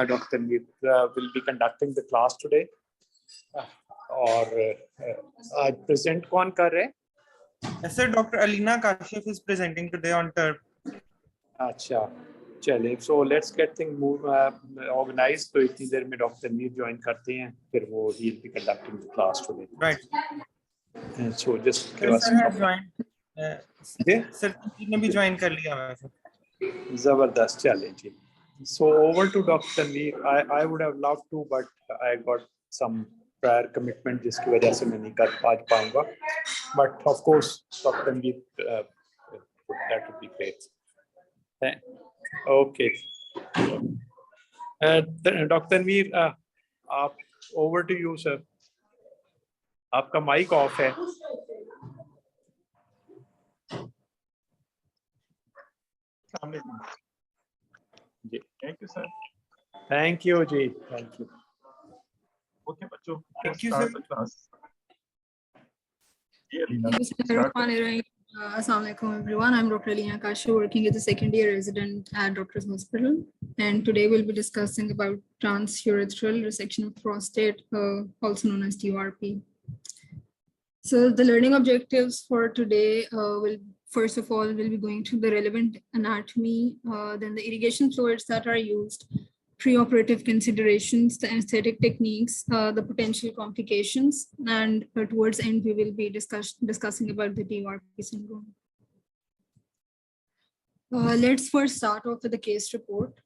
Dr. Meet will be conducting the class today. और आज present कौन कर रहे हैं? Yes, sir. Dr. Aleena Kashif is presenting today on TURP. अच्छा, चलिए. So let's get things organized. तो इतनी देर में Dr. Meet join करते हैं, फिर वो he will be conducting the class today. Right. And so just give us. Sir has joined. Sir ने भी join कर लिया वैसे. जबरदस्त, चलिए जी. So over to Dr. Meet. I would have loved to, but I got some prior commitment जिसकी वजह से मैं नहीं कर पाऊंगा. But of course, Dr. Meet, that would be great. Okay. Dr. Meet, आप over to you, sir. आपका mic off है. Thank you, sir. Thank you, Ji. Thank you. Okay, bachcho. Thank you, Start sir. the class. Assalamu alaikum everyone. I'm Dr. Aleena Kashif, working as a second year resident at Doctor's Hospital. And today we'll be discussing about transurethral resection of prostate, also known as TURP. So the learning objectives for today will, first of all, we'll be going through the relevant anatomy, then the irrigation fluids that are used, preoperative considerations, the anesthetic techniques, the potential complications, and towards the end, we will be discussing about the TURP syndrome. Let's first start off with the case report.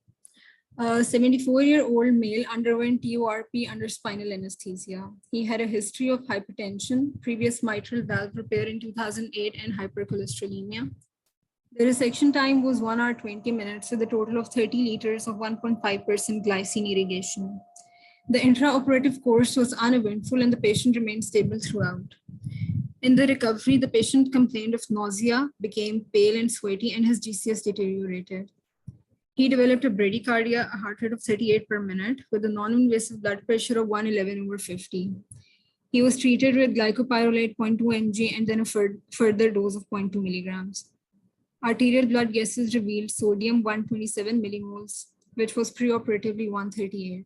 A 74-year-old male underwent TURP under spinal anesthesia. He had a history of hypertension, previous mitral valve repair in 2008, and hypercholesterolemia. The resection time was 1 hour 20 minutes with a total of 30 liters of 1.5% glycine irrigation. The intraoperative course was uneventful and the patient remained stable throughout. In the recovery, the patient complained of nausea, became pale and sweaty, and his GCS deteriorated. He developed a bradycardia, a heart rate of 38 per minute, with a non-invasive blood pressure of 111/50. He was treated with glycopyrrolate 0.2 mg and then a further dose of 0.2 milligrams. Arterial blood gases revealed sodium 127 millimoles, which was preoperatively 138.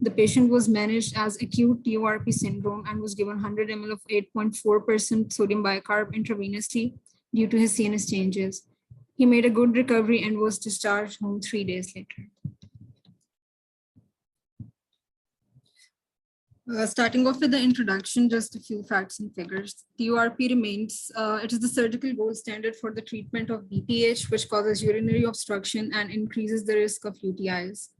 The patient was managed as acute TURP syndrome and was given 100 ml of 8.4% sodium bicarb intravenously due to his CNS changes. He made a good recovery and was discharged home 3 days later. Starting off with the introduction, just a few facts and figures. TURP remains, it is the surgical gold standard for the treatment of BPH, which causes urinary obstruction and increases the risk of UTIs.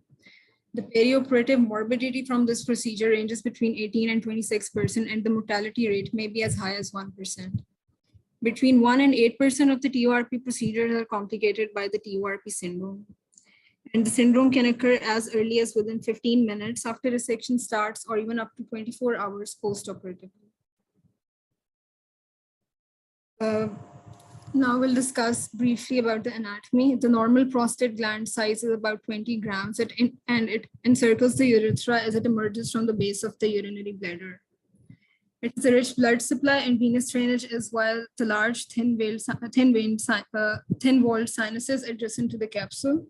The perioperative morbidity from this procedure ranges between 18 and 26%, and the mortality rate may be as high as 1%. Between 1 and 8% of the TURP procedures are complicated by the TURP syndrome. And the syndrome can occur as early as within 15 minutes after resection starts or even up to 24 hours post-operatively. Now we'll discuss briefly about the anatomy. The normal prostate gland size is about 20 grams and it encircles the urethra as it emerges from the base of the urinary bladder. It is a rich blood supply and venous drainage as well the large thin-walled sinuses adjacent to the capsule.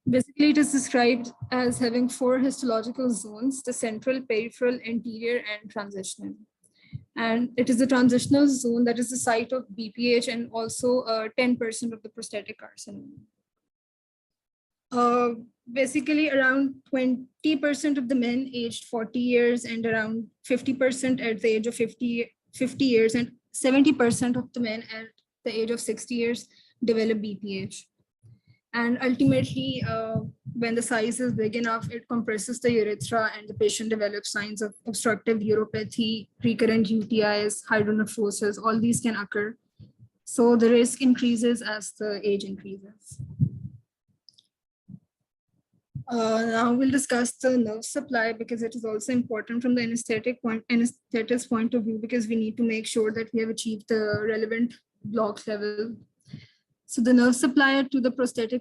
Basically, it is described as having 4 histological zones: the central, peripheral, anterior, and transitional. And it is the transitional zone that is the site of BPH and also 10% of the prostatic carcinoma. Basically, around 20% of the men aged 40 years and around 50% at the age of 50 years and 70% of the men at the age of 60 years develop BPH. And ultimately, when the size is big enough, it compresses the urethra and the patient develops signs of obstructive uropathy, recurrent UTIs, hydronephrosis, all these can occur. So the risk increases as the age increases. Now we'll discuss the nerve supply because it is also important from the anesthetist point of view because we need to make sure that we have achieved the relevant block level. So the nerve supply to the prostate,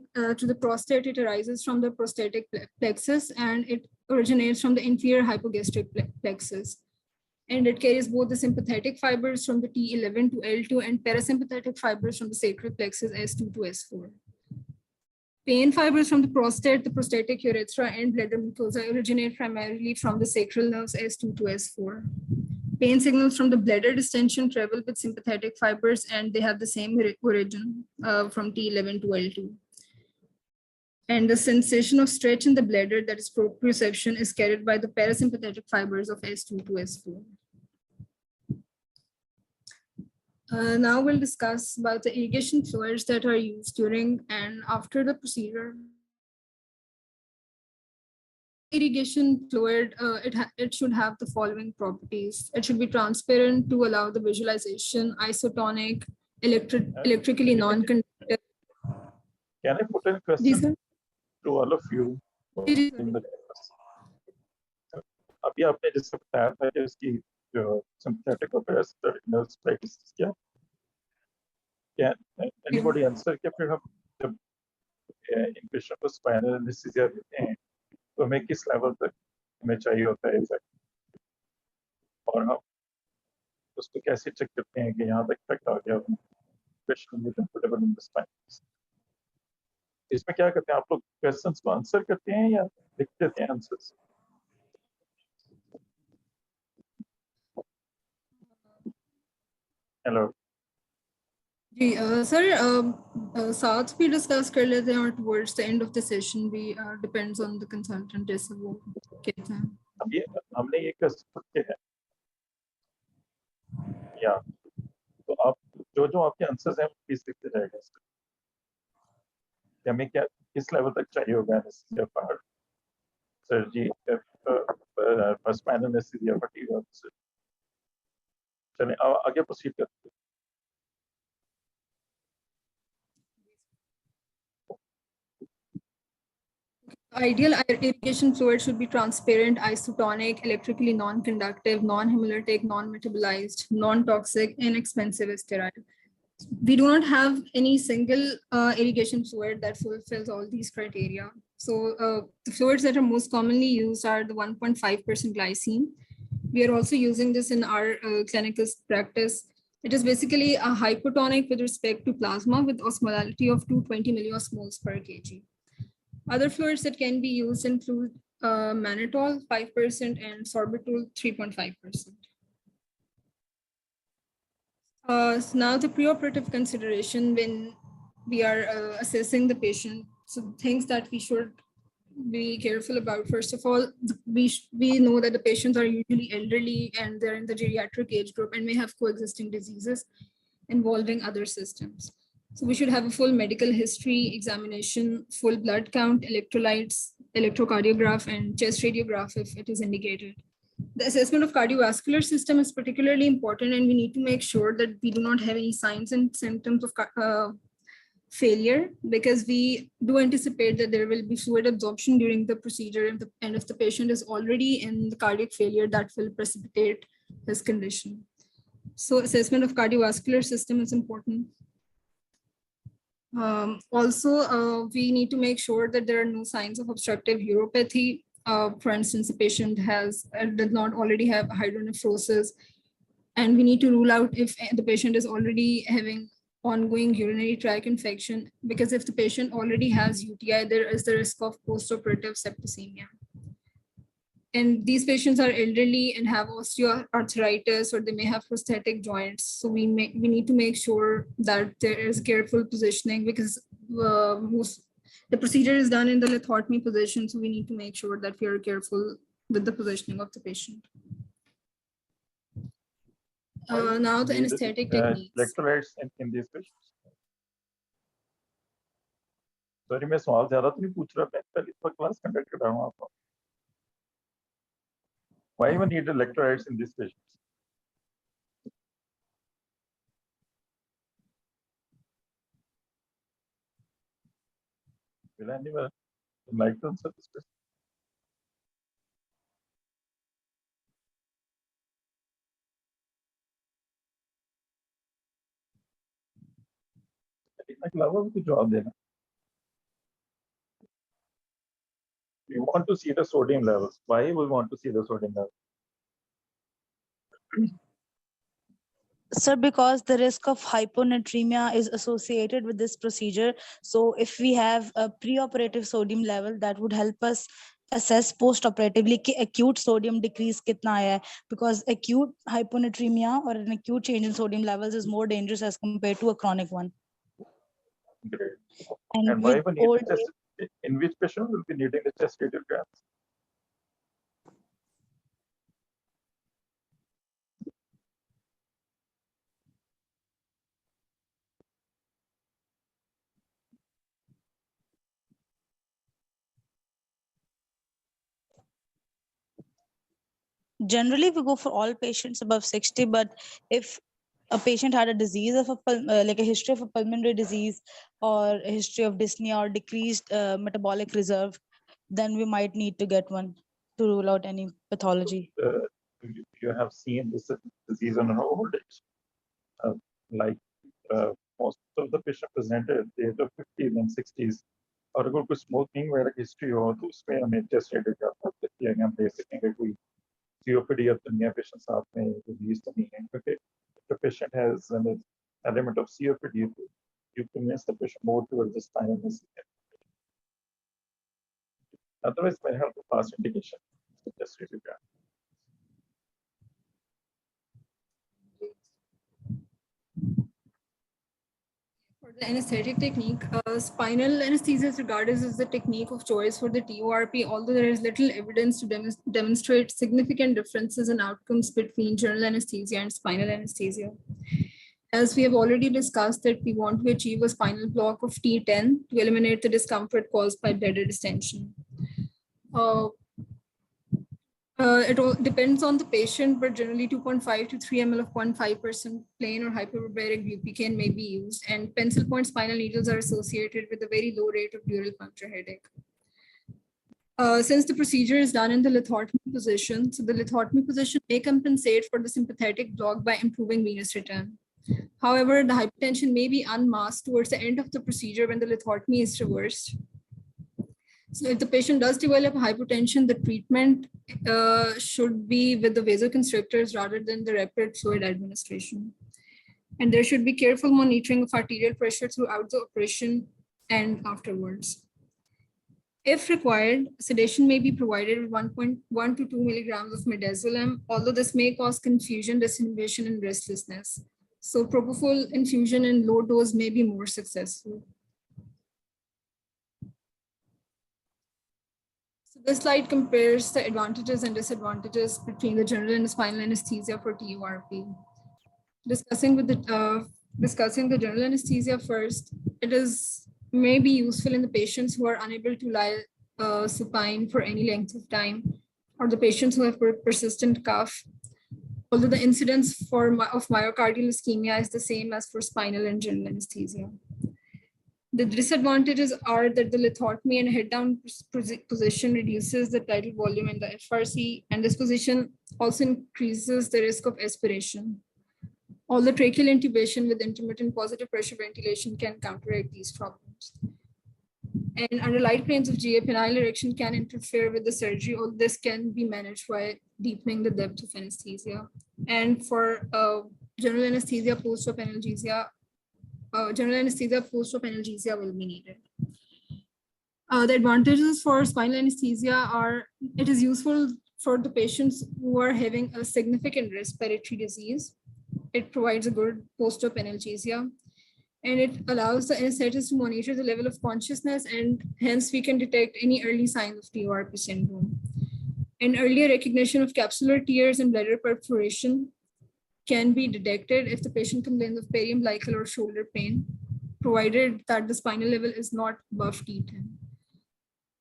it arises from the prostatic plexus and it originates from the inferior hypogastric plexus. And it carries both the sympathetic fibers from the T11 to L2 and parasympathetic fibers from the sacral plexus S2 to S4. Pain fibers from the prostate, the prostatic urethra, and bladder mucosa originate primarily from the sacral nerves S2 to S4. Pain signals from the bladder distension travel with sympathetic fibers, and they have the same origin from T11 to L2. And the sensation of stretch in the bladder, that is proprioception, is carried by the parasympathetic fibers of S2 to S4. Now we'll discuss about the irrigation fluids that are used during and after the procedure. Irrigation fluid, it should have the following properties. It should be transparent to allow the visualization, isotonic, electrically non-conductive. Can I put a question to all of you? अभी आपने जैसे बताया था कि उसकी जो sympathetic और parasympathetic nerves practice किया, क्या एनीबॉडी आंसर क्या फिर हम जब इन पेशेंट को स्पाइनल एनेस्थीसिया देते हैं तो हमें किस लेवल तक हमें चाहिए होता है इफेक्ट, और हम उसको कैसे चेक करते हैं कि यहाँ तक इफेक्ट आ गया पेशेंट में कंफर्टेबल इन द स्पाइन। इसमें क्या करते हैं आप लोग, क्वेश्चंस को आंसर करते हैं या लिख देते हैं आंसर्स? हेलो जी सर, साथ भी डिस्कस कर लेते हैं और towards the end of the session भी डिपेंड्स ऑन द कंसल्टेंट जैसे वो कहते हैं। अभी हमने ये क्वेश्चन किए हैं या तो आप जो आपके आंसर्स हैं प्लीज लिखते जाएगा इसका, हमें क्या किस लेवल तक चाहिए होगा anaesthesia part surgery first spinal anaesthesia fatigue. चलें आगे प्रोसीड करते हैं। Ideal irrigation fluid should be transparent, isotonic, electrically non-conductive, non-hemolytic, non-metabolized, non-toxic, inexpensive, sterile. We do not have any single irrigation fluid that fulfills all these criteria. So the fluids that are most commonly used are the 1.5% glycine. We are also using this in our clinical practice. It is basically a hypotonic with respect to plasma with osmolality of 220 milliosmoles per kg. Other fluids that can be used include mannitol 5% and sorbitol 3.5%. So now the preoperative consideration when we are assessing the patient. So things that we should be careful about. First of all, we know that the patients are usually elderly and they're in the geriatric age group and may have coexisting diseases involving other systems. So we should have a full medical history examination, full blood count, electrolytes, electrocardiograph, and chest radiograph if it is indicated. The assessment of cardiovascular system is particularly important, and we need to make sure that we do not have any signs and symptoms of failure, because we do anticipate that there will be fluid absorption during the procedure, and if the patient is already in the cardiac failure, that will precipitate his condition. So assessment of cardiovascular system is important. Also, we need to make sure that there are no signs of obstructive uropathy. For instance, the patient does not already have hydronephrosis, and we need to rule out if the patient is already having ongoing urinary tract infection, because if the patient already has UTI, there is the risk of postoperative septicemia. And these patients are elderly and have osteoarthritis, or they may have prosthetic joints. So we need to make sure that there is careful positioning, because the procedure is done in the lithotomy position. So we need to make sure that we are careful with the positioning of the patient. Now the anesthetic techniques. Electrolytes in these patients. Sorry, मैं सवाल ज़्यादा तो नहीं पूछ रहा, मैं पहले तो क्लास कंडक्ट कर रहा हूँ आपको। Why even need electrolytes in these patients? Will anyone like to answer this question? जवाब देना. We want to see the sodium levels. Why we want to see the sodium levels? Sir, because the risk of hyponatremia is associated with this procedure. So if we have a preoperative sodium level, that would help us assess post-operatively कि acute sodium decrease कितना आया है, because acute hyponatremia or an acute change in sodium levels is more dangerous as compared to a chronic one. Great. And And why with we need old the chest, in which patient will be needing the chest radiograms? generally we go for all patients above 60, but if a patient had a disease of like a history of a pulmonary disease or a history of dyspnea or decreased metabolic reserve, then we might need to get one to rule out any pathology. You have seen this disease on an old age. Like most of the patient presented at the age of 50s and 60s, और अगर कोई smoking वगैरह की history हो तो उसमें हमें chest radiograph देखिए हम देख सकेंगे कोई COPD of the near patient साथ में disease तो नहीं है क्योंकि if the patient has an element of COPD, you convince the patient more towards the spinal disease. Otherwise, may have a fast indication to chest radiograph. For the anesthetic technique, spinal anesthesia is regarded as the technique of choice for the TURP, although there is little evidence to demonstrate significant differences in outcomes between general anesthesia and spinal anesthesia. As we have already discussed that we want to achieve a spinal block of T10 to eliminate the discomfort caused by bladder distension. It all depends on the patient, but generally 2.5 to 3 ml of 0.5% plain or hyperbaric bupivacaine may be used, and pencil point spinal needles are associated with a very low rate of dural puncture headache. Since the procedure is done in the lithotomy position, so the lithotomy position may compensate for the sympathetic block by improving venous return. However, the hypertension may be unmasked towards the end of the procedure when the lithotomy is reversed. So if the patient does develop hypotension, the treatment should be with the vasoconstrictors rather than the rapid fluid administration. And there should be careful monitoring of arterial pressure throughout the operation and afterwards. If required, sedation may be provided with 1.1 to 2 milligrams of midazolam, although this may cause confusion, disinhibition, and restlessness. So propofol infusion in low dose may be more successful. So this slide compares the advantages and disadvantages between the general and spinal anesthesia for TURP. Discussing the general anesthesia first, it may be useful in the patients who are unable to lie supine for any length of time, or the patients who have persistent cough, although the incidence of myocardial ischemia is the same as for spinal and general anesthesia. The disadvantages are that the lithotomy and head down position reduces the tidal volume in the FRC, and this position also increases the risk of aspiration. Although tracheal intubation with intermittent positive pressure ventilation can counteract these problems. And under light planes of GA, penile erection can interfere with the surgery, although this can be managed by deepening the depth of anesthesia. And for general anesthesia post-op analgesia, will be needed. The advantages for spinal anesthesia are, it is useful for the patients who are having a significant respiratory disease. It provides a good post-op analgesia, and it allows the anesthetist to monitor the level of consciousness, and hence we can detect any early signs of TURP syndrome. And earlier recognition of capsular tears and bladder perforation can be detected if the patient complains of periumbilical or shoulder pain, provided that the spinal level is not above T10.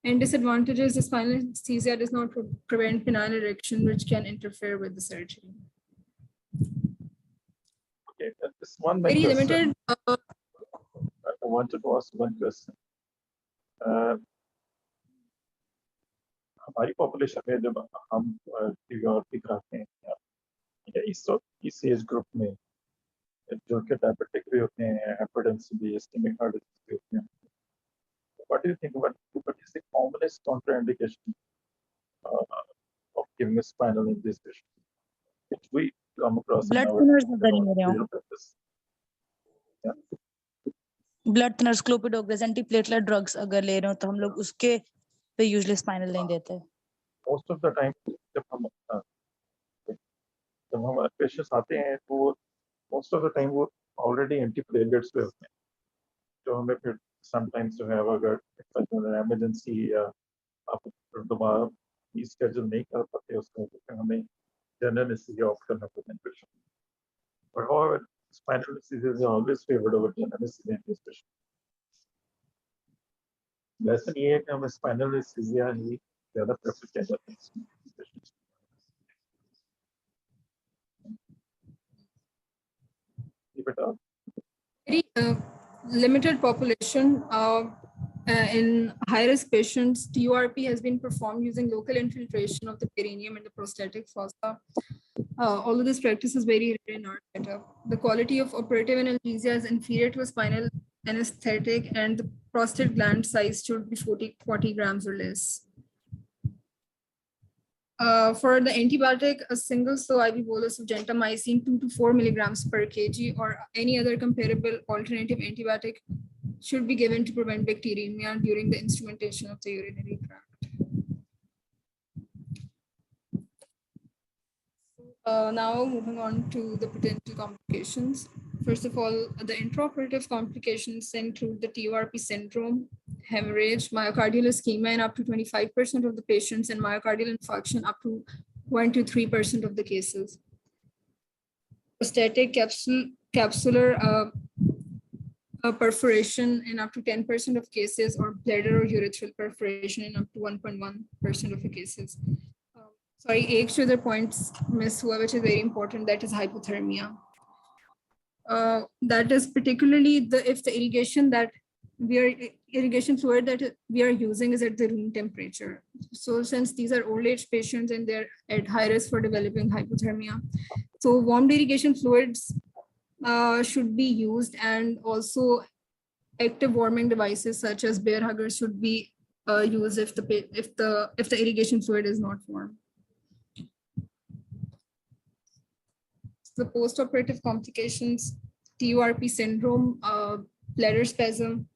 And disadvantages, the spinal anesthesia does not prevent penile erection, which can interfere with the surgery. Okay, this one Very limited. I wanted to ask one question. हमारी population में जब हम TURP कराते हैं या इस age group में जो कि डायबिटिक भी होते हैं, हाइपरटेंसिव भी, इस्केमिक हार्ट डिजीज भी होते हैं, what do you think about what is the commonest contraindication of giving a spinal in this patient? come across in Blood our thinners अगर ले रहे हो, field practice. blood thinners, clopidogrel, antiplatelet drugs अगर ले रहे हो तो हम लोग उसके पे usually spinal नहीं देते. Most of the time जब हमारे पेशेंट्स आते हैं तो most of the time वो already antiplatelets पे होते हैं, तो हमें फिर sometimes जो है अगर emergency या आप दोबारा schedule नहीं कर पाते उसमें तो फिर हमें general anesthesia opt करना पड़ता है patient. But however, spinal anesthesia is always favored over general anesthesia in this patient. Lesson ये है कि हमें spinal anesthesia ही ज़्यादा prefer किया जाता है. Very limited population in high-risk patients, TURP has been performed using local infiltration of the perineum and the prostatic fossa. Although this practice is very rare in our setup, the quality of operative analgesia is inferior to a spinal anesthetic, and the prostate gland size should be 40 grams or less. For the antibiotic, a single slow IV bolus of gentamicin 2 to 4 milligrams per kg or any other comparable alternative antibiotic should be given to prevent bacteremia during the instrumentation of the urinary tract. Now moving on to the potential complications. First of all, the intraoperative complications include the TURP syndrome, hemorrhage, myocardial ischemia in up to 25% of the patients, and myocardial infarction up to 1 to 3% of the cases. Prostatic capsular perforation in up to 10% of cases, or bladder or urethral perforation in up to 1.1% of the cases. Sorry, एक other points missed, which is very important, that is hypothermia. That is particularly if the irrigation fluid that we are using is at the room temperature. So since these are old age patients and they're at high risk for developing hypothermia, so warmed irrigation fluids should be used, and also active warming devices such as bear huggers should be used if the irrigation fluid is not warm. The post-operative complications, TURP syndrome, bladder spasm,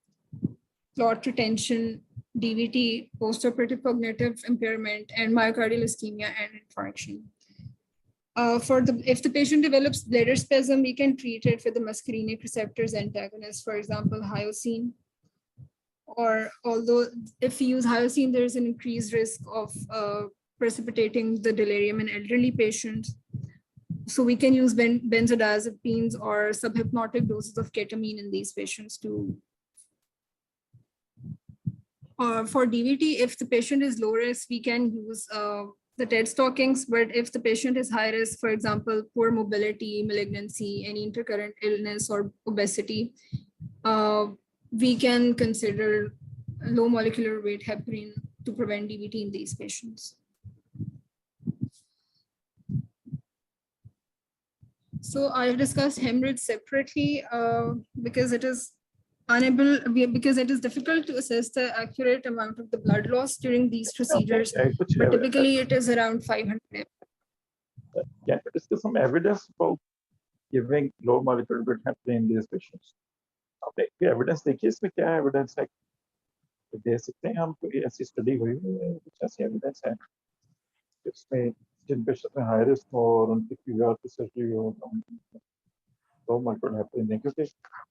clot retention, DVT, post-operative cognitive impairment, and myocardial ischemia and infarction. If the patient develops bladder spasm, we can treat it with the muscarinic receptors antagonist, for example, hyoscine. Or although if we use hyoscine, there is an increased risk of precipitating the delirium in elderly patients. So we can use benzodiazepines or subhypnotic doses of ketamine in these patients too. For DVT, if the patient is low risk, we can use the TED stockings, but if the patient is high risk, for example, poor mobility, malignancy, any intercurrent illness or obesity, we can consider low molecular weight heparin to prevent DVT in these patients. So I've discussed hemorrhage separately because it is difficult to assess the accurate amount of the blood loss during these procedures, but typically it is around 500. Can you discuss some evidence about giving low molecular weight heparin in these patients? आपने evidence देखी इसमें क्या evidence है दे सकते हैं हम कोई ऐसी स्टडी हुई है कुछ ऐसी एविडेंस है इसमें जिन पेशेंट में हाई रिस्क हो और उनकी पीवीआर की सर्जरी हो low molecular heparin क्योंकि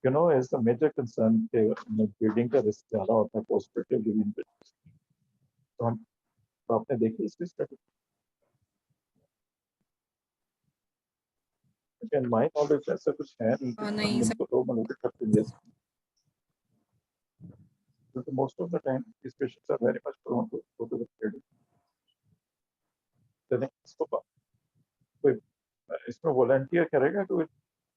you know is the major concern कि ब्लीडिंग का रिस्क ज़्यादा होता है पोस्ट ऑपरेटिव ब्लीडिंग पे तो हम तो आपने देखी इसकी स्टडी in my knowledge ऐसा कुछ है नहीं low molecular heparin दे सकते because most of the time these patients are very much prone to go to the bleeding. तो इसको कोई इसमें वॉलंटियर करेगा कोई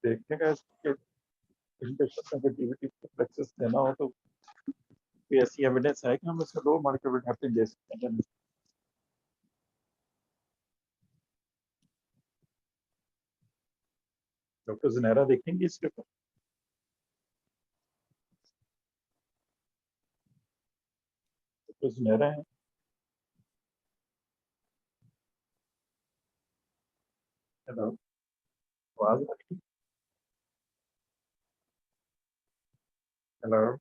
देखेगा कि इन पेशेंट्स में डीवीटी फ्लेक्सेस देना हो तो कोई ऐसी एविडेंस है कि हम इसको लो मोलेक्युलर हेपेरिन दे सकते हैं डॉक्टर ज़नैरा देखेंगे इसके ऊपर डॉक्टर ज़नैरा है हेलो आवाज आ रही? हेलो,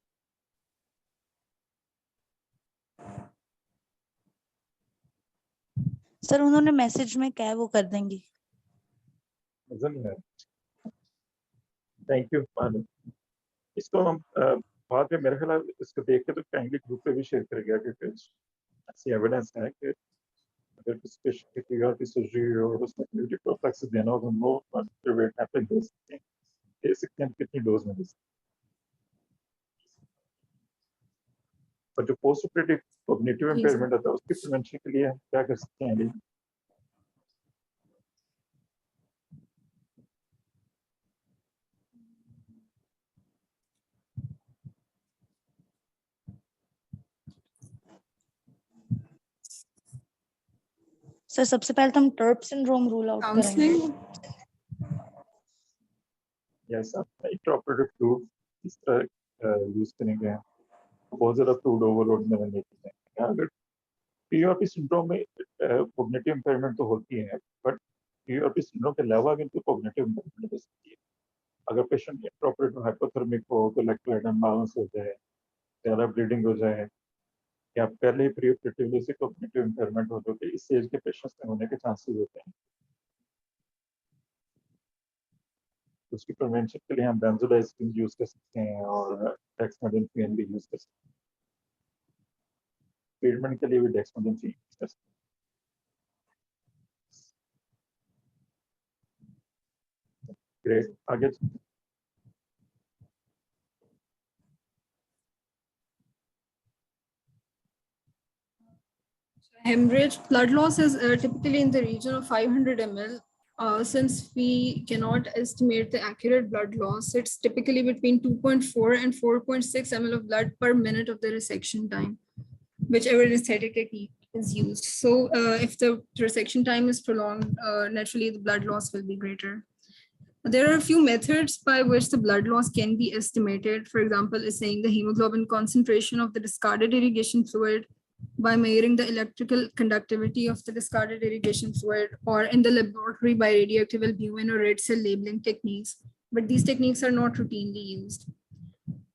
सर उन्होंने मैसेज में क्या है वो कर देंगे। मजा नहीं आया। थैंक यू मालूम। इसको हम बाद में मेरे ख्याल इसको देख के तो काइंडली ग्रुप पे भी शेयर करेगा, क्योंकि ऐसी एविडेंस है कि अगर किसी पेशेंट की टीआरपी सर्जरी और उसमें क्लिनिकल प्रोफिलैक्सिस देना हो तो हम लोग वेट हैपन दे सकते हैं कितनी डोज में दे सकते हैं। पर जो पोस्ट ऑपरेटिव कॉग्निटिव जी सर। इम्पेयरमेंट होता है उसकी प्रिवेंशन के लिए हम क्या कर सकते हैं अली? सर सबसे पहले तो हम टर्प सिंड्रोम रूल आउट करेंगे। काउंसलिंग। यस, आप इंट्राऑपरेटिव टूल इस तरह यूज करेंगे, बहुत ज़्यादा फ्लूइड ओवरलोड में नहीं करेंगे। अगर TURP सिंड्रोम में कॉग्निटिव इम्पेयरमेंट तो होती है, बट TURP सिंड्रोम के अलावा भी इनको कॉग्निटिव इम्पेयरमेंट हो सकती है। अगर पेशेंट इंट्राऑपरेटिव हाइपोथर्मिक हो तो इलेक्ट्रोलाइट अनबैलेंस हो जाए, ज़्यादा ब्लीडिंग हो जाए, या पहले ही प्री ऑपरेटिवली से कॉग्निटिव इम्पेयरमेंट हो, जो कि इस एज के पेशेंट्स में होने के चांसेस होते हैं। उसकी प्रिवेंशन के लिए हम बेंजोडाइज़पिन यूज कर सकते हैं और डेक्सामेथासोन भी यूज कर सकते हैं। ट्रीटमेंट के लिए भी डेक्सामेथासोन यूज कर सकते हैं। ग्रेट, आगे Hemorrhage blood loss is typically in the region of 500 ml. Since we cannot estimate the accurate blood loss, it's typically between 2.4 and 4.6 ml of blood per minute of the resection time, whichever anesthetic technique is used. So if the resection time is prolonged, naturally the blood loss will be greater. There are a few methods by which the blood loss can be estimated. For example, assessing the hemoglobin concentration of the discarded irrigation fluid by measuring the electrical conductivity of the discarded irrigation fluid, or in the laboratory by radioactive albumin or red cell labeling techniques. But these techniques are not routinely used.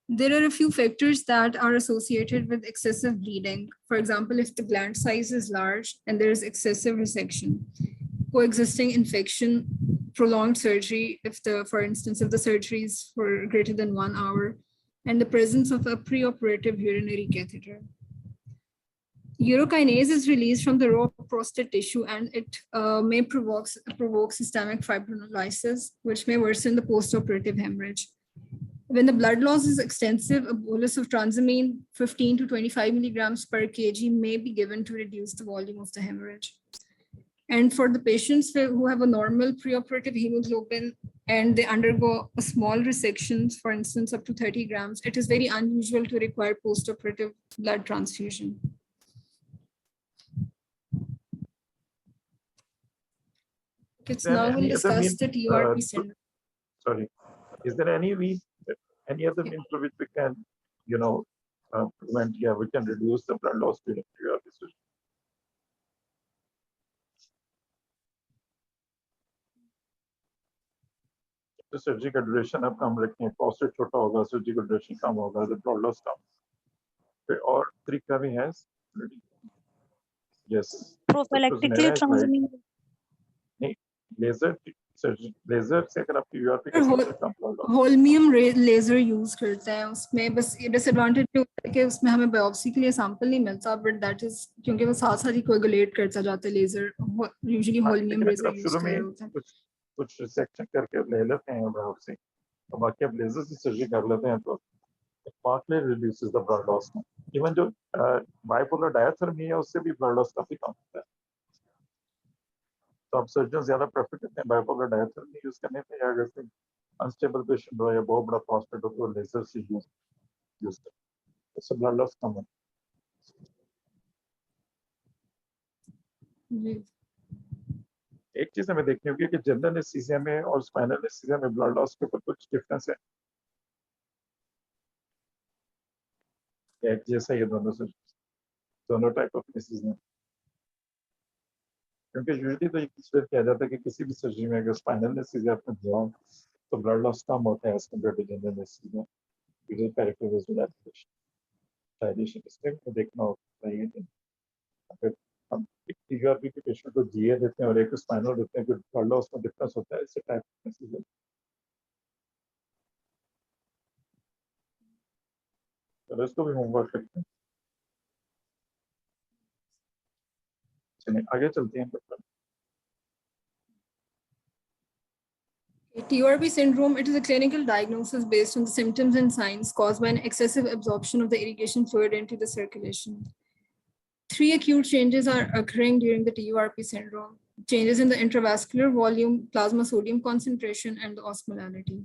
There are a few factors that are associated with excessive bleeding. For example, if the gland size is large and there is excessive resection, coexisting infection, prolonged surgery, for instance, if the surgery is for greater than 1 hour, and the presence of a preoperative urinary catheter. Urokinase is released from the raw prostate tissue, and it may provoke systemic fibrinolysis, which may worsen the postoperative hemorrhage. When the blood loss is extensive, a bolus of transamine 15 to 25 milligrams per kg may be given to reduce the volume of the hemorrhage. And for the patients who have a normal preoperative hemoglobin and they undergo a small resections, for instance, up to 30 grams, it is very unusual to require postoperative blood transfusion. It's now we'll discuss the TURP syndrome. Sorry, is there any other means through which we can, prevent, we can reduce the blood loss during TURP surgery? तो surgery का duration आप कम रखें, prostate छोटा होगा, surgery का duration कम होगा, तो blood loss कम। फिर और तरीका भी है, यस, प्रोफिलैक्टिकली ट्रांसमीन नहीं, लेजर से अगर आपकी यूआरपी का कम होगा, होल्मियम लेजर यूज करते हैं, उसमें बस ये डिसएडवांटेज है कि उसमें हमें बायोप्सी के लिए सैंपल नहीं मिलता, बट दैट इज क्योंकि वो साथ साथ ही कोएगुलेट करता जाता है laser, usually holmium laser use कर रहे होते हैं। कुछ सेक्शन करके ले लेते हैं बायोप्सी, तो बाकी आप लेजर से सर्जरी कर लेते हैं तो partly reduces the blood loss. Even जो bipolar diathermy है उससे भी blood loss काफी कम होता है। तो आप सर्जन ज़्यादा प्रेफर करते हैं bipolar diathermy यूज करने पे, या अगर कोई अनस्टेबल पेशेंट हो या बहुत बड़ा प्रोस्टेट हो तो लेजर से यूज करते हैं, उससे ब्लड लॉस कम होता है। एक चीज हमें देखनी होगी कि जनरल एनेस्थीसिया में और स्पाइनल एनेस्थीसिया में ब्लड लॉस के ऊपर कुछ डिफरेंस है। एक जैसा ये दोनों टाइप ऑफ एनेस्थीसिया। क्योंकि यूजुअली तो इसलिए किया जाता है कि किसी भी सर्जरी में अगर स्पाइनल एनेस्थीसिया आपने दिया हो तो ब्लड लॉस कम होता है as compared to general anaesthesia, usually peripheral vascular dilation इसमें देखना होता है कि अगर हम एक टीआरपी के पेशेंट को जीए देते हैं और एक स्पाइनल देते हैं, ब्लड लॉस में डिफरेंस होता है, इससे टाइप एनेस्थीसिया। तो इसको भी होमवर्क करते हैं। चलिए आगे चलते हैं doctor. TURP syndrome, it is a clinical diagnosis based on the symptoms and signs caused by an excessive absorption of the irrigation fluid into the circulation. 3 acute changes are occurring during the TURP syndrome: changes in the intravascular volume, plasma sodium concentration, and the osmolality.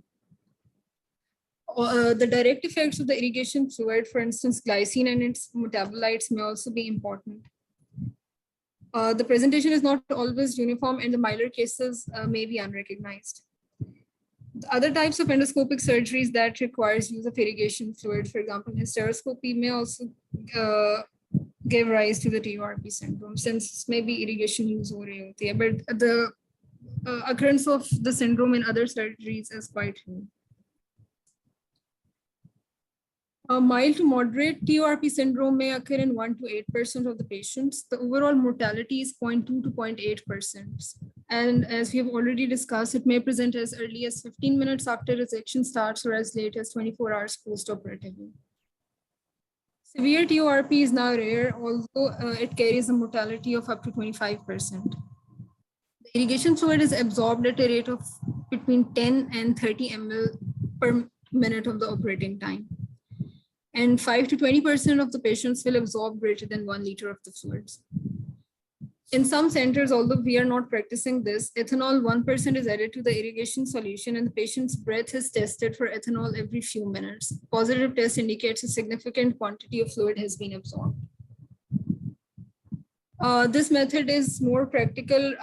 The direct effects of the irrigation fluid, for instance, glycine and its metabolites, may also be important. The presentation is not always uniform, and the milder cases may be unrecognized. The other types of endoscopic surgeries that requires use of irrigation fluid, for example, hysteroscopy, may also give rise to the TURP syndrome, since maybe irrigation use हो रही होती है, but the occurrence of the syndrome in other surgeries is quite rare. Mild to moderate TURP syndrome may occur in 1 to 8% of the patients. The overall mortality is 0.2 to 0.8%. And as we have already discussed, it may present as early as 15 minutes after resection starts or as late as 24 hours post-operatively. Severe TURP is now rare, although it carries a mortality of up to 25%. The irrigation fluid is absorbed at a rate of between 10 and 30 ml per minute of the operating time. And 5 to 20% of the patients will absorb greater than 1 liter of the fluids. In some centers, although we are not practicing this, ethanol 1% is added to the irrigation solution and the patient's breath is tested for ethanol every few minutes. Positive test indicates a significant quantity of fluid has been absorbed. This method is more practical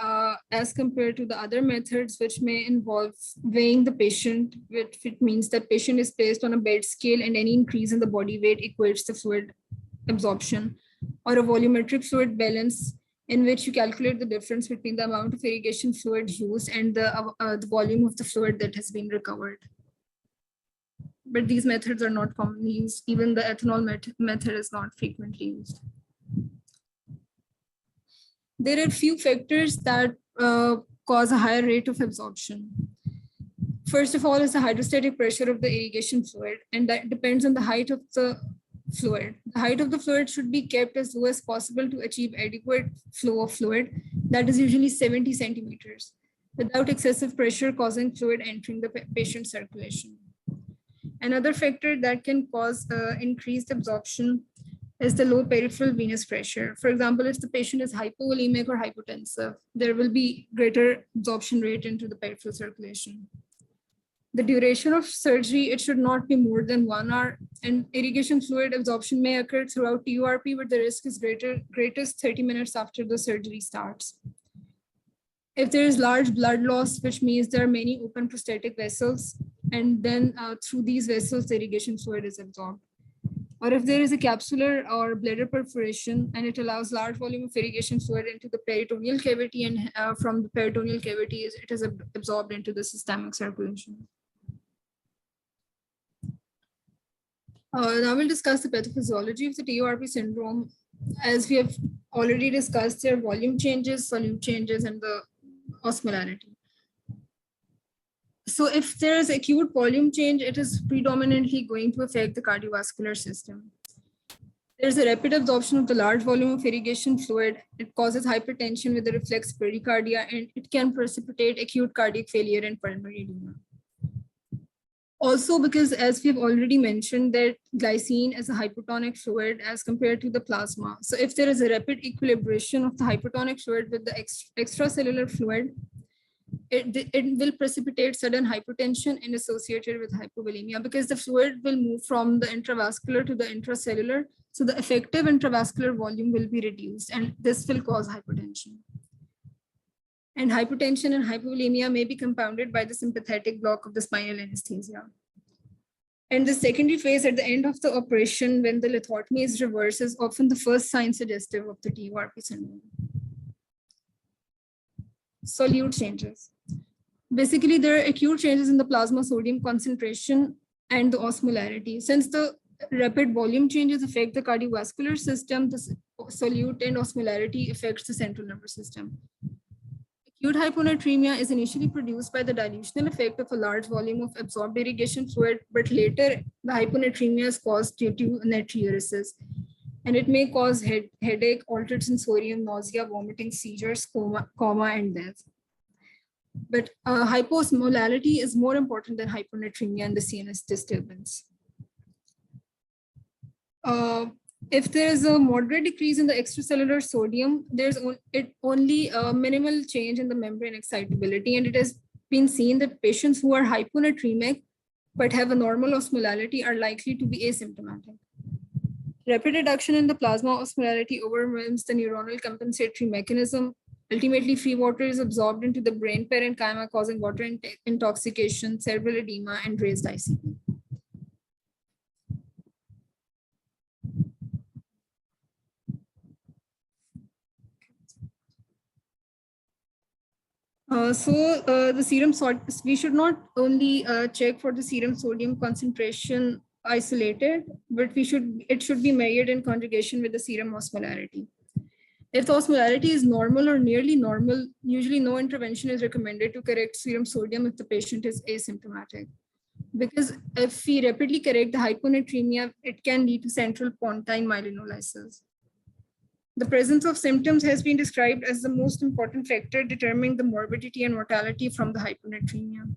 as compared to the other methods, which may involve weighing the patient, which it means that patient is placed on a bed scale and any increase in the body weight equates to fluid absorption, or a volumetric fluid balance in which you calculate the difference between the amount of irrigation fluid used and the volume of the fluid that has been recovered. But these methods are not commonly used. Even the ethanol method is not frequently used. There are few factors that cause a higher rate of absorption. First of all is the hydrostatic pressure of the irrigation fluid, and that depends on the height of the fluid. The height of the fluid should be kept as low as possible to achieve adequate flow of fluid, that is usually 70 centimeters, without excessive pressure causing fluid entering the patient's circulation. Another factor that can cause increased absorption is the low peripheral venous pressure. For example, if the patient is hypovolemic or hypotensive, there will be greater absorption rate into the peripheral circulation. The duration of surgery, it should not be more than 1 hour, and irrigation fluid absorption may occur throughout TURP, but the risk is greatest 30 minutes after the surgery starts. If there is large blood loss, which means there are many open prostatic vessels, and then through these vessels, the irrigation fluid is absorbed. Or if there is a capsular or bladder perforation and it allows large volume of irrigation fluid into the peritoneal cavity, and from the peritoneal cavity, it is absorbed into the systemic circulation. Now we'll discuss the pathophysiology of the TURP syndrome. As we have already discussed, there are volume changes, solute changes, and the osmolarity. So if there is acute volume change, it is predominantly going to affect the cardiovascular system. There's a rapid absorption of the large volume of irrigation fluid. It causes hypertension with a reflex bradycardia, and it can precipitate acute cardiac failure and pulmonary edema. Also, because as we've already mentioned, that glycine is a hypotonic fluid as compared to the plasma. So if there is a rapid equilibration of the hypotonic fluid with the extracellular fluid, it will precipitate sudden hypotension and associated with hypovolemia, because the fluid will move from the intravascular to the intracellular. So the effective intravascular volume will be reduced, and this will cause hypotension. And hypotension and hypovolemia may be compounded by the sympathetic block of the spinal anesthesia. And the secondary phase at the end of the operation, when the lithotomy is reversed, is often the first sign suggestive of the TURP syndrome. solute changes. Basically, there are acute changes in the plasma sodium concentration and the osmolarity. Since the rapid volume changes affect the cardiovascular system, the solute and osmolarity affects the central nervous system. Acute hyponatremia is initially produced by the dilutional effect of a large volume of absorbed irrigation fluid, but later the hyponatremia is caused due to natriuresis. And it may cause headache, altered sensorium, nausea, vomiting, seizures, coma, and death. But hyposmolality is more important than hyponatremia and the CNS disturbance. If there is a moderate decrease in the extracellular sodium, there's only a minimal change in the membrane excitability, and it has been seen that patients who are hyponatremic but have a normal osmolality are likely to be asymptomatic. Rapid reduction in the plasma osmolality overwhelms the neuronal compensatory mechanism. Ultimately, free water is absorbed into the brain parenchyma, causing water intoxication, cerebral edema, and raised ICP. The serum salt, we should not only check for the serum sodium concentration isolated, but it should be measured in conjugation with the serum osmolarity. If the osmolarity is normal or nearly normal, usually no intervention is recommended to correct serum sodium if the patient is asymptomatic. Because if we rapidly correct the hyponatremia, it can lead to central pontine myelinolysis. The presence of symptoms has been described as the most important factor determining the morbidity and mortality from the hyponatremia.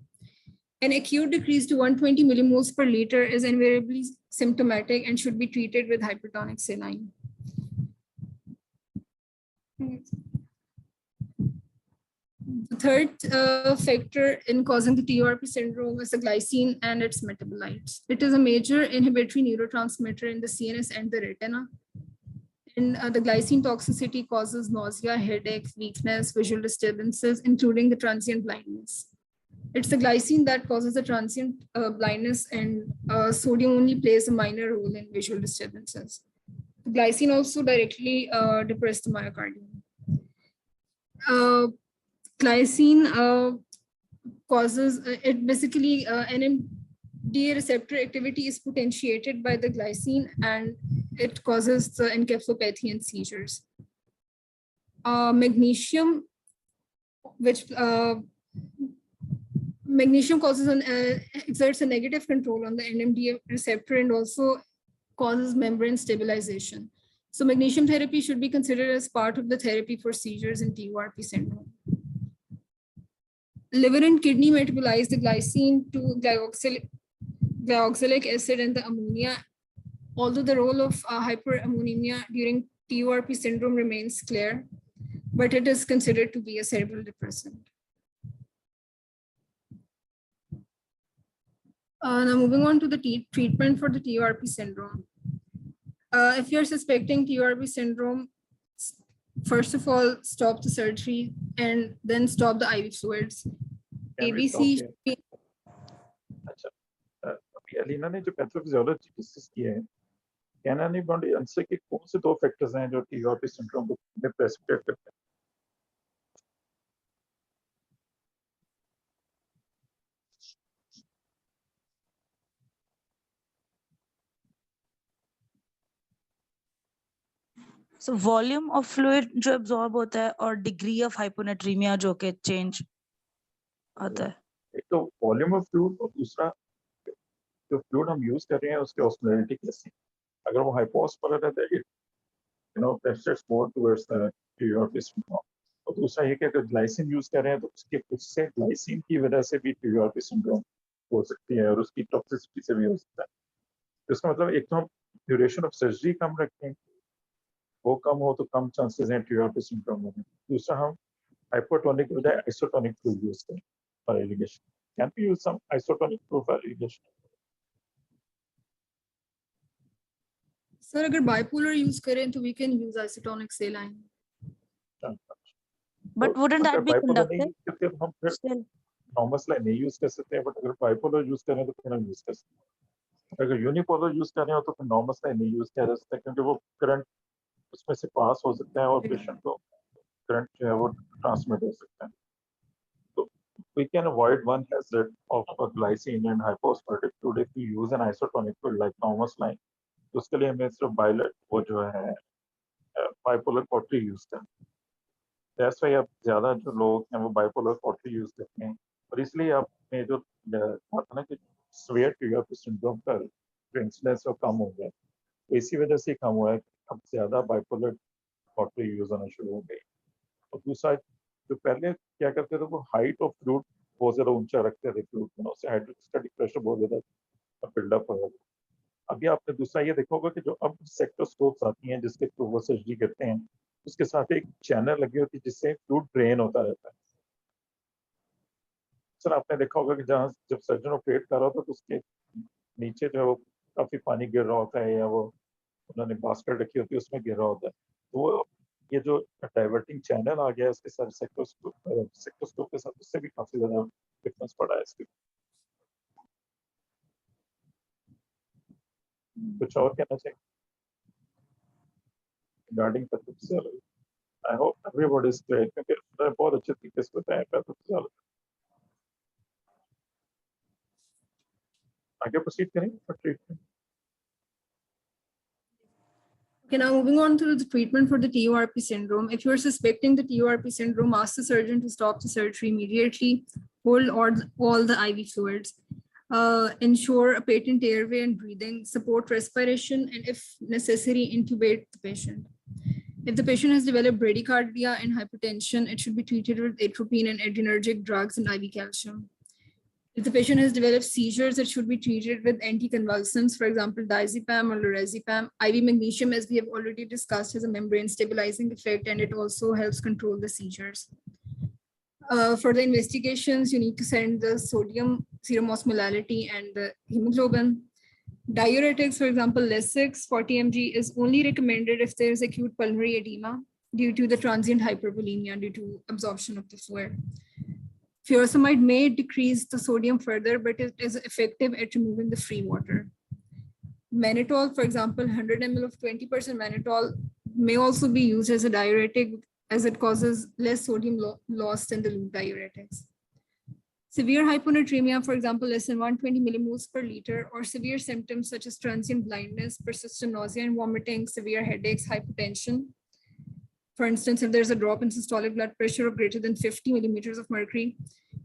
An acute decrease to 120 millimoles per liter is invariably symptomatic and should be treated with hypertonic saline. The third factor in causing the TURP syndrome is the glycine and its metabolites. It is a major inhibitory neurotransmitter in the CNS and the retina. And the glycine toxicity causes nausea, headache, weakness, visual disturbances, including the transient blindness. It's the glycine that causes the transient blindness, and sodium only plays a minor role in visual disturbances. The glycine also directly depresses the myocardium. Glycine causes, it basically, NMDA receptor activity is potentiated by the glycine, and it causes the encephalopathy and seizures. Magnesium, which magnesium causes exerts a negative control on the NMDA receptor and also causes membrane stabilization. So magnesium therapy should be considered as part of the therapy for seizures in TURP syndrome. Liver and kidney metabolize the glycine to glyoxylic acid and the ammonia. Although the role of hyperammonemia during TURP syndrome remains clear, but it is considered to be a cerebral depressant. Now moving on to the treatment for the TURP syndrome. If you're suspecting TURP syndrome, first of all, stop the surgery and then stop the IV fluids. ABC should be... अच्छा, अभी अलीना ने जो pathophysiology discuss किए हैं, can anybody answer कि कौन से दो फैक्टर्स हैं जो TURP सिंड्रोम को प्रेसिपिटेट करते हैं? So volume of fluid जो absorb होता है और degree of hyponatremia जो के change आता है. एक तो वॉल्यूम ऑफ फ्लूइड और दूसरा जो फ्लूइड हम यूज कर रहे हैं उसकी ऑस्मोलैरिटी कैसी है. अगर वो हाइपोऑस्मोलर है तो it pressures more towards the TURP syndrome. और दूसरा ये कि अगर ग्लाइसिन यूज कर रहे हैं तो उससे ग्लाइसिन की वजह से भी TURP सिंड्रोम हो सकती है और उसकी टॉक्सिसिटी से भी हो सकता है. तो इसका मतलब एक तो हम ड्यूरेशन ऑफ सर्जरी कम रखें, वो कम हो तो कम चांसेस हैं TURP सिंड्रोम होने. दूसरा हम हाइपोटोनिक के बजाय आइसोटोनिक फ्लूइड यूज करें for irrigation. Can we use some isotonic fluid for irrigation? Sir, अगर bipolar use करें तो we can use isotonic saline. But wouldn't that be conductive? हम फिर नॉर्मल साइन नहीं यूज कर सकते हैं, बट अगर बाइपोलर यूज करें तो फिर हम यूज कर सकते हैं. अगर यूनिपोलर यूज कर रहे हो तो फिर नॉर्मल साइन नहीं यूज किया जा सकता क्योंकि वो करंट उसमें से पास हो सकता है और पेशेंट को करंट जो है वो ट्रांसमिट हो सकता है. we can avoid one hazard of glycine and hypoosmotic fluid if we use an isotonic fluid like Thomas line. तो उसके लिए हमें सिर्फ बायलेट वो जो है बाइपोलर पॉटरी यूज करते हैं। दैट्स व्हाई अब ज़्यादा जो लोग हैं वो बाइपोलर पॉटरी यूज करते हैं और इसलिए आपने जो आता ना कि स्वेयर ट्यूब सिंड्रोम का इंसिडेंस वो कम हो गया, तो इसी वजह से कम हुआ है। अब ज़्यादा बाइपोलर पॉटरी यूज होना शुरू हो गई। और दूसरा जो पहले क्या करते थे वो हाइट ऑफ फ्लूइड बहुत ज़्यादा ऊंचा रखते थे फ्लूइड में, उससे हाइड्रोस्टैटिक प्रेशर बहुत ज़्यादा बिल्डअप हो जाता। अभी आपने दूसरा ये देखा होगा कि जो अब सेक्टोस्कोप्स आती हैं जिसके थ्रू वो सर्जरी करते हैं, उसके साथ एक चैनल लगी होती है जिससे फ्लूइड ड्रेन होता रहता है। सर आपने देखा होगा कि जहाँ जब सर्जन ऑपरेट कर रहा होता है तो उसके नीचे जो है वो काफ़ी पानी गिर रहा होता है या वो उन्होंने बास्केट रखी होती है उसमें गिर रहा होता है। तो वो ये जो डाइवर्टिंग चैनल आ गया है इसके साथ सेक्टोस्कोप के साथ उससे भी काफ़ी ज़्यादा डिफरेंस पड़ा है इसके। कुछ और कहना चाहिए regarding pathophysiology? I hope everybody is clear क्योंकि बहुत अच्छे तरीके से बताया पैथोफिजियोलॉजी। आगे प्रोसीड करें for treatment. Okay, now moving on to the treatment for the TURP syndrome. If you're suspecting the TURP syndrome, ask the surgeon to stop the surgery immediately, hold all the IV fluids, ensure a patent airway and breathing, support respiration, and if necessary, intubate the patient. If the patient has developed bradycardia and hypertension, it should be treated with atropine and adrenergic drugs and IV calcium. If the patient has developed seizures, it should be treated with anticonvulsants, for example, diazepam or lorazepam. IV magnesium, as we have already discussed, has a membrane stabilizing effect, and it also helps control the seizures. For the investigations, you need to send the sodium, serum osmolality, and the hemoglobin. Diuretics, for example, Lasix 40 mg is only recommended if there is acute pulmonary edema due to the transient hypervolemia due to absorption of the fluid. Furosemide may decrease the sodium further, but it is effective at removing the free water. Mannitol, for example, 100 ml of 20% mannitol may also be used as a diuretic as it causes less sodium loss than the loop diuretics. Severe hyponatremia, for example, less than 120 millimoles per liter, or severe symptoms such as transient blindness, persistent nausea and vomiting, severe headaches, hypotension. For instance, if there's a drop in systolic blood pressure of greater than 50 millimeters of mercury,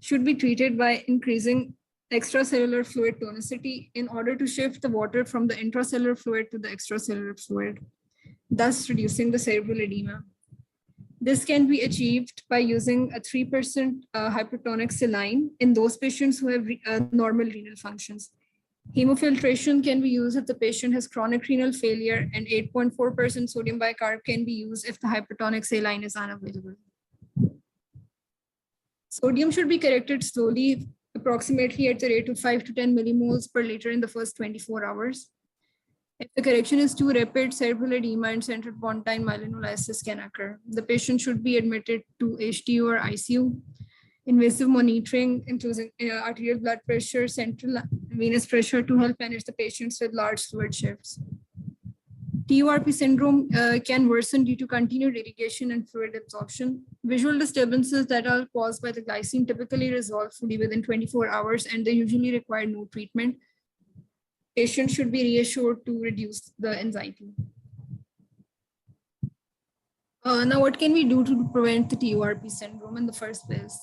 should be treated by increasing extracellular fluid tonicity in order to shift the water from the intracellular fluid to the extracellular fluid, thus reducing the cerebral edema. This can be achieved by using a 3% hypertonic saline in those patients who have normal renal functions. Hemofiltration can be used if the patient has chronic renal failure, and 8.4% sodium bicarb can be used if the hypertonic saline is unavailable. Sodium should be corrected slowly, approximately at the rate of 5 to 10 millimoles per liter in the first 24 hours. If the correction is too rapid, cerebral edema and central pontine myelinolysis can occur. The patient should be admitted to HDU or ICU. Invasive monitoring, including arterial blood pressure, central venous pressure, to help manage the patients with large fluid shifts. TURP syndrome can worsen due to continued irrigation and fluid absorption. Visual disturbances that are caused by the glycine typically resolve fully within 24 hours, and they usually require no treatment. Patients should be reassured to reduce the anxiety. Now, what can we do to prevent the TURP syndrome in the first place?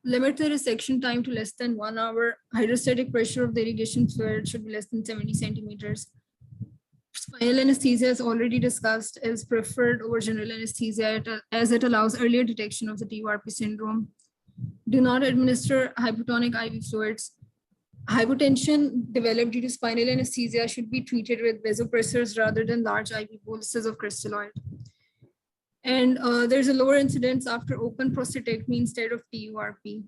Limit the resection time to less than 1 hour. Hydrostatic pressure of the irrigation fluid should be less than 70 centimeters. Spinal anesthesia, as already discussed, is preferred over general anesthesia as it allows earlier detection of the TURP syndrome. Do not administer hypotonic IV fluids. Hypotension developed due to spinal anesthesia should be treated with vasopressors rather than large IV boluses of crystalloid. And there's a lower incidence after open prostatectomy instead of TURP.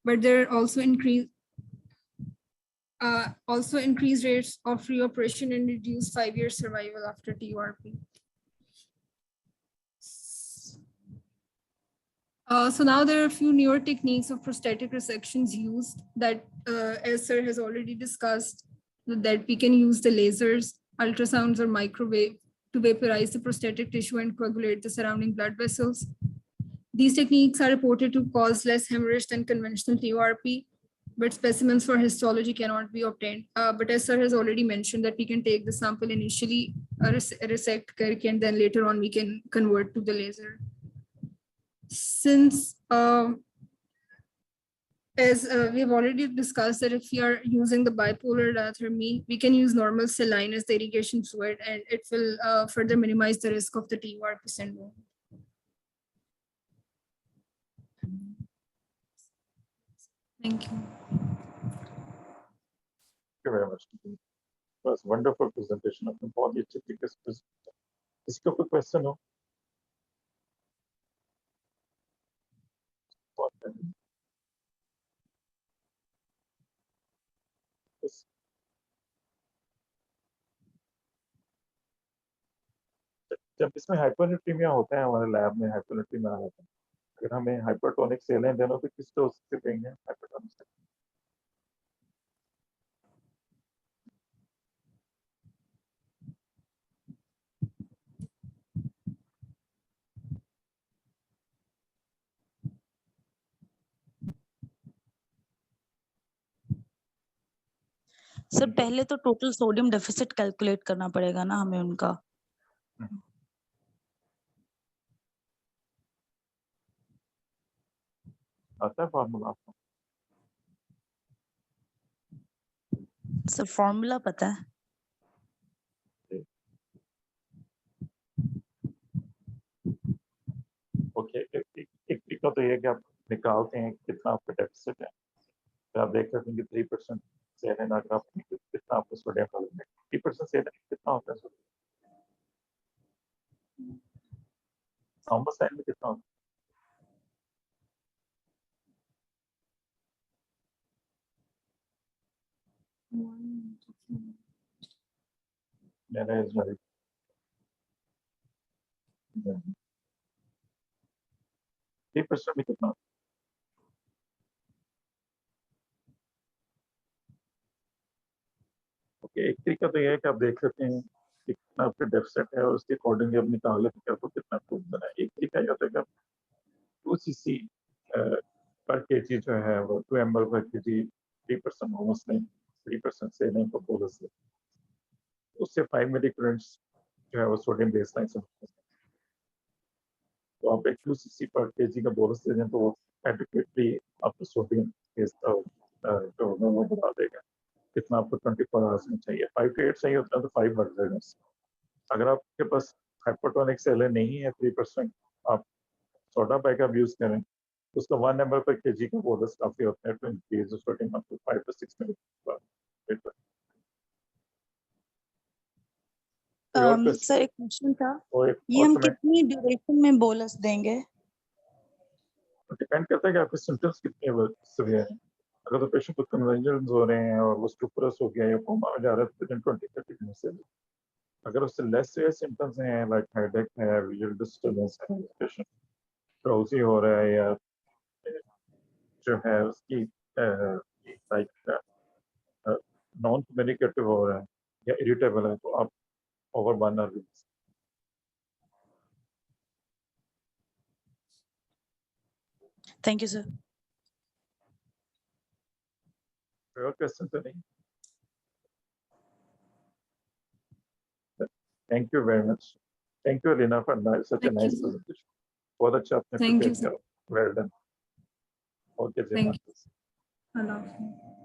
But there are also increased rates of reoperation and reduced 5-year survival after TURP. So now there are a few newer techniques of prostatic resections used that, as sir has already discussed, that we can use the lasers, ultrasounds, or microwave to vaporize the prostatic tissue and coagulate the surrounding blood vessels. These techniques are reported to cause less hemorrhage than conventional TURP, but specimens for histology cannot be obtained. But as sir has already mentioned that we can take the sample initially, resect karke, and then later on we can convert to the laser. Since as we have already discussed that if we are using the bipolar diathermy, we can use normal saline as the irrigation fluid, and it will further minimize the risk of the TURP syndrome. Thank you. Thank you very much. It was wonderful presentation. आपने बहुत ही अच्छे तरीके से present किया. इसका कोई question हो? Yes. जब इसमें हाइपरनेट्रीमिया होता है हमारे लैब में हाइपरनेट्रीमिया आ जाता है, अगर हमें हाइपरटोनिक सेलेन देना तो किस डोज से देंगे हाइपरटोनिक सेलेन? सर पहले तो टोटल सोडियम डेफिसिट कैलकुलेट करना पड़ेगा ना हमें उनका. आता है फार्मूला आपको? सर फॉर्मूला पता है. ओके, एक तरीका तो ये है कि आप निकालते हैं कितना आपका डेफिसिट है, तो आप देख सकते हैं कि 3% सेलेन अगर आप कितना आपको सोडियम डालेंगे, 3% सेलेन कितना होता है सोडियम? नॉर्मल साइन में कितना होता है? मेरा इस बार 3% में कितना? ओके, एक तरीका तो ये है कि आप देख सकते हैं कि कितना आपका डेफिसिट है और उसके अकॉर्डिंगली आप निकाल लेते हैं कि आपको कितना प्रूफ देना है. एक तरीका ये होता है कि आप 2 cc पर केजी जो है वो 2 ml पर केजी 3% होमस में 3% से नहीं को बोलस से उससे 5 मिलीग्राम्स जो है वो सोडियम बेसलाइन से तो आप एक 2 cc पर केजी का बोलस दे दें तो वो एडिक्वेटली आपको सोडियम जो वो बता देगा कितना आपको 24 आवर्स में चाहिए. 5 to 8 चाहिए होता है तो 5 बढ़ जाएगा. अगर आपके पास हाइपोटोनिक सेलेन नहीं है 3%, आप सोडा बैकअप यूज करें तो उसका 1 ml पर केजी का बोलस काफी होता है to increase the sodium up to 5 to 6 milligram. Sir एक क्वेश्चन था, और ये हम कितनी ड्यूरेशन में बोलस देंगे? डिपेंड करता है कि आपके सिम्टम्स कितने सीवियर हैं. अगर तो पेशेंट को कन्वर्जन्स हो रहे हैं और वो स्टुपरस हो गया या कोमा में जा रहा है तो 20-30 मिनट से. अगर उससे लेस सीवियर सिम्टम्स हैं लाइक हेडेक है, विजुअल डिस्टर्बेंस है, पेशेंट ड्राउजी हो रहा है या जो है उसकी लाइक नॉन कम्युनिकेटिव हो रहा है या इरिटेबल है तो आप over 1 hour. Thank you sir. और क्वेश्चन तो नहीं? Thank you very much. Thank you, Aleena, for such a nice presentation. बहुत अच्छा आपने Thank you, prepared किया. Well done. Okay, Thank you. you.